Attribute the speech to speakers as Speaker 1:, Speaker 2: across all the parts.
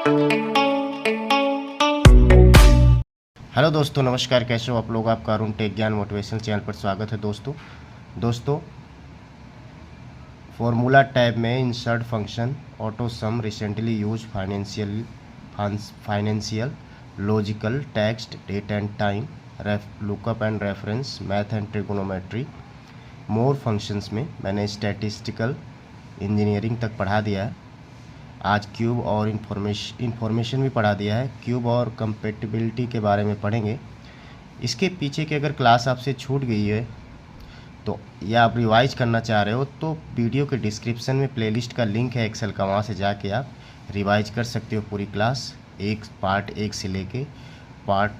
Speaker 1: Hello दोस्तों, नमस्कार। कैसे हो आप लोग? आपका Arun tech Gyan motivational channel पर स्वागत है। दोस्तों फॉर्मूला टैब में insert function auto sum recently use financial logical text date and time lookup and reference math and trigonometry more functions में मैंने स्टैटिस्टिकल इंजीनियरिंग तक पढ़ा दिया है। आज क्यूब और इंफॉर्मेशन भी पढ़ा दिया है। क्यूब और कंपेटिबिलिटी के बारे में पढ़ेंगे। इसके पीछे की अगर क्लास आपसे छूट गई है तो या आप रिवाइज करना चाह रहे हो तो वीडियो के डिस्क्रिप्शन में प्लेलिस्ट का लिंक है एक्सेल का, वहाँ से जाके आप रिवाइज कर सकते हो पूरी क्लास, पार्ट 1 से लेके पार्ट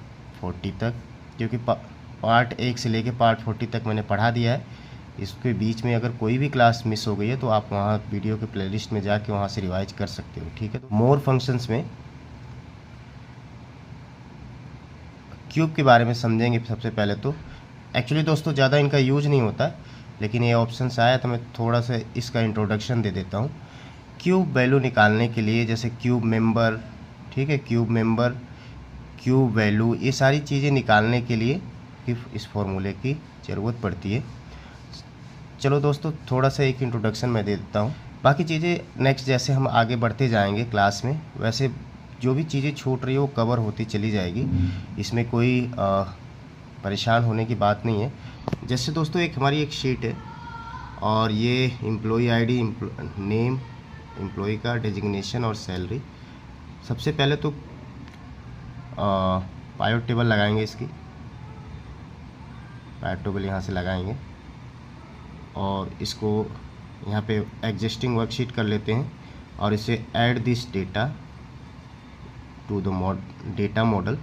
Speaker 1: 40 तक, क्योंकि पार्ट 1 से लेके पार्ट 40 तक मैंने पढ़ा दिया है। इसके बीच में अगर कोई भी क्लास मिस हो गई है तो आप वहाँ वीडियो के प्लेलिस्ट में जाके वहाँ से रिवाइज कर सकते हो, ठीक है। तो मोर फंक्शंस में क्यूब के बारे में समझेंगे। सबसे पहले तो एक्चुअली दोस्तों ज़्यादा इनका यूज नहीं होता, लेकिन ये ऑप्शंस आया तो मैं थोड़ा सा इसका इंट्रोडक्शन दे देता हूँ। क्यूब वैल्यू निकालने के लिए, जैसे क्यूब मेंबर, ठीक है, क्यूब मेंबर, क्यूब वैल्यू, ये सारी चीज़ें निकालने के लिए इस फॉर्मूले की ज़रूरत पड़ती है। चलो दोस्तों, थोड़ा सा एक इंट्रोडक्शन मैं दे देता हूँ। बाकी चीज़ें नेक्स्ट जैसे हम आगे बढ़ते जाएंगे क्लास में, वैसे जो भी चीज़ें छूट रही है वो कवर होती चली जाएगी। इसमें कोई परेशान होने की बात नहीं है। जैसे दोस्तों हमारी एक शीट है और ये एम्प्लॉई आईडी, नेम, एम्प्लॉई का डेजिग्नेशन और सैलरी। सबसे पहले तो पाइवट टेबल लगाएंगे। इसकी पाइवट टेबल यहाँ से लगाएंगे और इसको यहाँ पे एग्जिस्टिंग वर्कशीट कर लेते हैं और इसे add this data to the data model,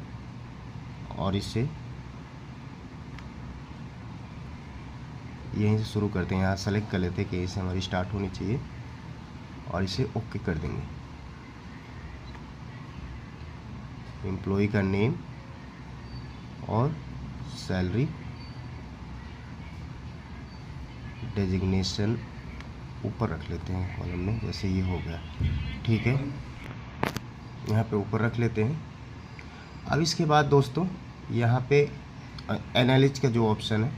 Speaker 1: और इसे यहीं से शुरू करते हैं। यहाँ सेलेक्ट कर लेते हैं कि इसे हमारी स्टार्ट होनी चाहिए और इसे ओके कर देंगे। एम्प्लॉई का नेम और सैलरी, डेजिग्नेशन ऊपर रख लेते हैं कॉलम में, जैसे ये हो गया, ठीक है। यहाँ पे ऊपर रख लेते हैं। अब इसके बाद दोस्तों यहाँ पे एनालिस्ट का जो ऑप्शन है,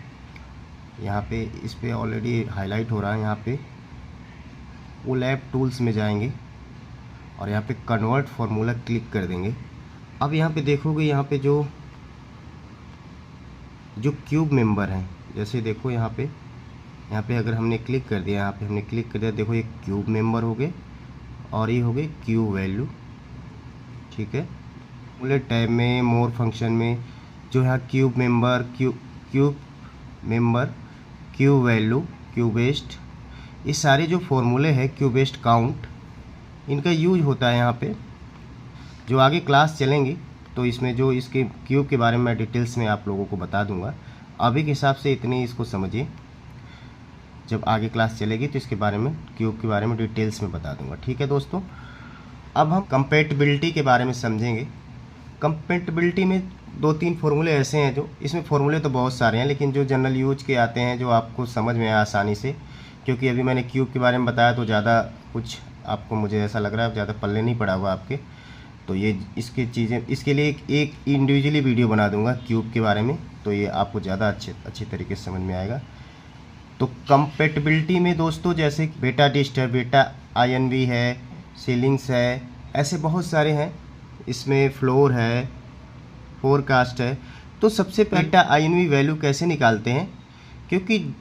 Speaker 1: यहाँ पे इस पे ऑलरेडी हाईलाइट हो रहा है। यहाँ पे वो लैब टूल्स में जाएंगे और यहाँ पे कन्वर्ट फार्मूला क्लिक कर देंगे। अब यहाँ पे देखोगे, यहाँ पे जो क्यूब मेंबर हैं, जैसे देखो यहाँ पे अगर हमने क्लिक कर दिया, यहाँ पे हमने क्लिक कर दिया, देखो ये क्यूब मेंबर हो गए और ये हो गए क्यूब वैल्यू, ठीक है। फॉर्मूले टैब में मोर फंक्शन में जो है क्यूब मेंबर, क्यूब वैल्यू, क्यूबेस्ट, ये सारे जो फॉर्मूले हैं, क्यूबेस्ट काउंट, इनका यूज होता है यहाँ पे। जो आगे क्लास चलेंगी तो इसमें जो इसके क्यूब के बारे में मैं डिटेल्स में आप लोगों को बता दूंगा। अभी के हिसाब से इतनी इसको समझिए, जब आगे क्लास चलेगी तो इसके बारे में, क्यूब के बारे में डिटेल्स में बता दूंगा, ठीक है दोस्तों। अब हम कंपेटिबिलिटी के बारे में समझेंगे। कंपेटिबिलिटी में 2-3 फार्मूले ऐसे हैं, जो इसमें फार्मूले तो बहुत सारे हैं, लेकिन जो जनरल यूज के आते हैं, जो आपको समझ में आए आसानी से, क्योंकि अभी मैंने क्यूब के बारे में बताया तो ज़्यादा कुछ आपको, मुझे ऐसा लग रहा है ज़्यादा पल्ले नहीं पड़ा हुआ आपके। तो ये इसकी चीज़ें, इसके लिए एक इंडिविजुअली वीडियो बना दूंगा क्यूब के बारे में, तो ये आपको ज़्यादा अच्छी तरीके से समझ में आएगा। तो कंपेटिबिलिटी में दोस्तों जैसे बेटा डिस्ट है, बेटा INV है, सीलिंग्स है, ऐसे बहुत सारे हैं। इसमें फ्लोर है, फोरकास्ट है। तो सबसे पहले बेटा INV वैल्यू कैसे निकालते हैं, क्योंकि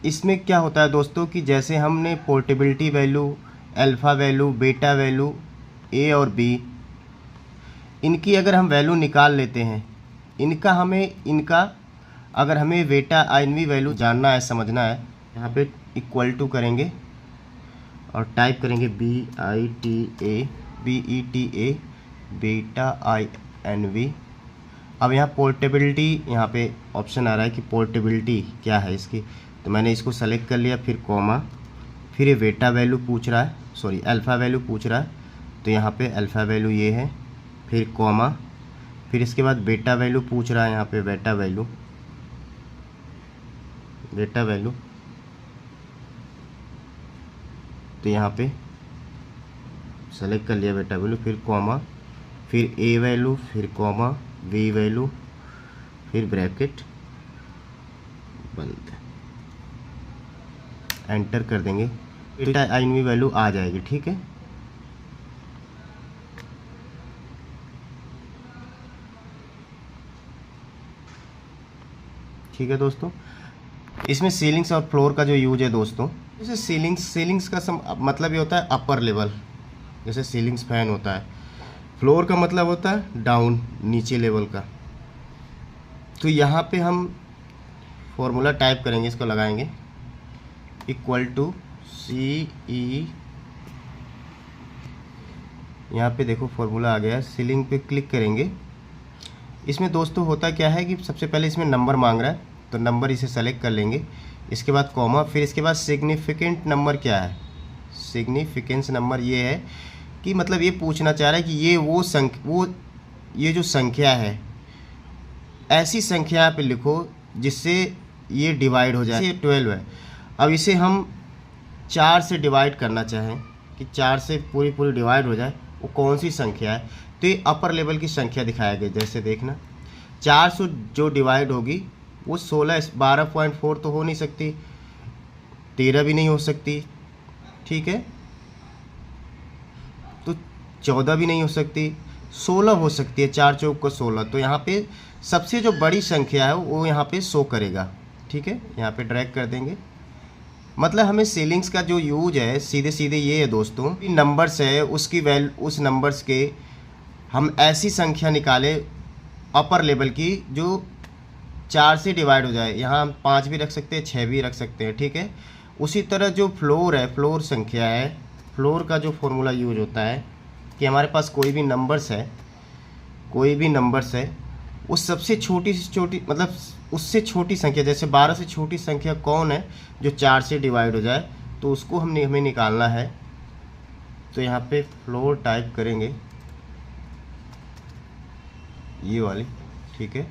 Speaker 1: इसमें क्या होता है दोस्तों कि जैसे हमने पोर्टेबिलिटी वैल्यू, अल्फ़ा वैल्यू, बेटा वैल्यू, A और B, इनकी अगर हम वैल्यू निकाल लेते हैं, इनका अगर हमें बेटा INV वैल्यू जानना है, समझना है, यहाँ पे इक्वल टू करेंगे और टाइप करेंगे BETA बेटा INV। अब यहाँ पोर्टेबिलिटी, यहाँ पे ऑप्शन आ रहा है कि पोर्टेबिलिटी क्या है इसकी, तो मैंने इसको सेलेक्ट कर लिया, फिर कॉमा, फिर ये बेटा वैल्यू पूछ रहा है, सॉरी अल्फ़ा वैल्यू पूछ रहा है, तो यहाँ पे अल्फ़ा वैल्यू ये है, फिर कॉमा, फिर इसके बाद बेटा वैल्यू पूछ रहा है, यहाँ पे बेटा वैल्यू, तो यहाँ पे सेलेक्ट कर लिया बेटा वैल्यू, फिर कॉमा, फिर ए वैल्यू, फिर कॉमा, वी वैल्यू, फिर ब्रैकेट बंद, एंटर कर देंगे, डेल्टा आई वी वैल्यू आ जाएगी। ठीक है, ठीक है दोस्तों। इसमें सीलिंग्स और फ्लोर का जो यूज है दोस्तों, जैसे सीलिंग्स का मतलब ये होता है अपर लेवल, जैसे सीलिंग्स फैन होता है। फ्लोर का मतलब होता है डाउन, नीचे लेवल का। तो यहाँ पे हम फॉर्मूला टाइप करेंगे, इसको लगाएंगे इक्वल टू सी ई, यहाँ पे देखो फॉर्मूला आ गया है। सीलिंग पे क्लिक करेंगे। इसमें दोस्तों होता क्या है कि सबसे पहले इसमें नंबर मांग रहा है, तो नंबर इसे सेलेक्ट कर लेंगे। इसके बाद कॉमा, फिर इसके बाद सिग्निफिकेंट नंबर क्या है, सिग्निफिकेंस नंबर ये है कि मतलब ये पूछना चाह रहा है कि ये जो संख्या है, ऐसी संख्या पे लिखो जिससे ये डिवाइड हो जाए। ये 12 है। अब इसे हम 4 से डिवाइड करना चाहें कि 4 से पूरी डिवाइड हो जाए, वो कौन सी संख्या है, तो ये अपर लेवल की संख्या दिखाया गया। जैसे देखना 4 से जो डिवाइड होगी वो 12.4 तो हो नहीं सकती, 13 भी नहीं हो सकती, ठीक है, तो 14 भी नहीं हो सकती, 16 हो सकती है। 4 चौक को 16। तो यहाँ पे सबसे जो बड़ी संख्या है वो यहाँ पे शो करेगा। ठीक है, यहाँ पे ड्रैग कर देंगे। मतलब हमें सीलिंग्स का जो यूज है सीधे ये है दोस्तों, नंबर्स है उसकी उस नंबर्स के हम ऐसी संख्या निकाले अपर लेवल की जो 4 से डिवाइड हो जाए। यहाँ हम 5 भी रख सकते हैं, 6 भी रख सकते हैं। ठीक है, उसी तरह जो फ्लोर है, फ्लोर संख्या है, फ्लोर का जो फॉर्मूला यूज होता है कि हमारे पास कोई भी नंबर्स है, उस सबसे छोटी से छोटी मतलब उससे छोटी संख्या, जैसे 12 से छोटी संख्या कौन है जो 4 से डिवाइड हो जाए, तो उसको हमें निकालना है। तो यहाँ पे फ्लोर टाइप करेंगे ये वाली, ठीक है,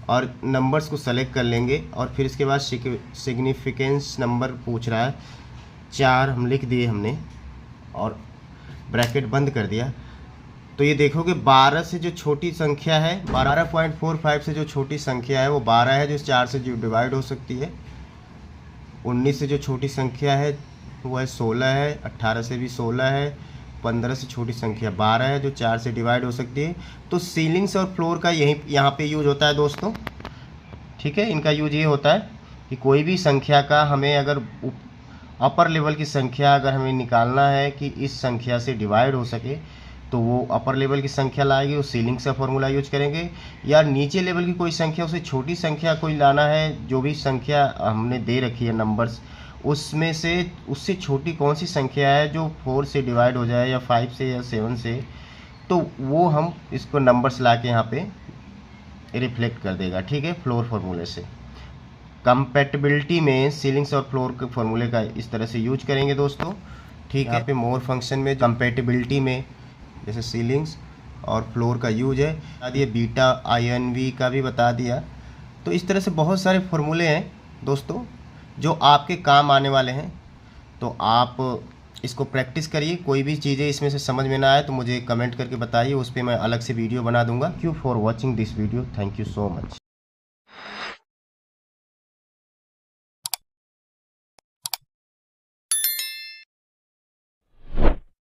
Speaker 1: और नंबर्स को सेलेक्ट कर लेंगे और फिर इसके बाद सिग्निफिकेंस नंबर पूछ रहा है, 4 हम लिख दिए हमने और ब्रैकेट बंद कर दिया। तो ये देखोगे 12 से जो छोटी संख्या है, 12.45 से जो छोटी संख्या है वो 12 है, जो 4 से जो डिवाइड हो सकती है। 19 से जो छोटी संख्या है वो है 16 है, 18 से भी 16 है, 15 से छोटी संख्या 12 है जो 4 से डिवाइड हो सकती है। तो सीलिंग्स और फ्लोर का यहाँ पे यूज होता है दोस्तों। ठीक है, इनका यूज ये होता है कि कोई भी संख्या का हमें अगर अपर लेवल की संख्या अगर हमें निकालना है कि इस संख्या से डिवाइड हो सके, तो वो अपर लेवल की संख्या लाएगी, उस सीलिंग का फॉर्मूला यूज करेंगे। या नीचे लेवल की कोई संख्या, उससे छोटी संख्या कोई लाना है, जो भी संख्या हमने दे रखी है नंबर्स, उसमें से उससे छोटी कौन सी संख्या है जो 4 से डिवाइड हो जाए या 5 से या 7 से, तो वो हम इसको नंबर्स ला के यहाँ पे रिफ्लेक्ट कर देगा। ठीक है, फ्लोर फार्मूले से। कंपैटिबिलिटी में सीलिंग्स और फ्लोर के फार्मूले का इस तरह से यूज करेंगे दोस्तों। ठीक है, यहाँ पे मोर फंक्शन में कंपैटिबिलिटी में जैसे सीलिंग्स और फ्लोर का यूज है बता दिया, बीटा INV का भी बता दिया। तो इस तरह से बहुत सारे फार्मूले हैं दोस्तों जो आपके काम आने वाले हैं। तो आप इसको प्रैक्टिस करिए। कोई भी चीज़ें इसमें से समझ में ना आए तो मुझे कमेंट करके बताइए, उस पर मैं अलग से वीडियो बना दूंगा। Thank you for watching this video. Thank you so much.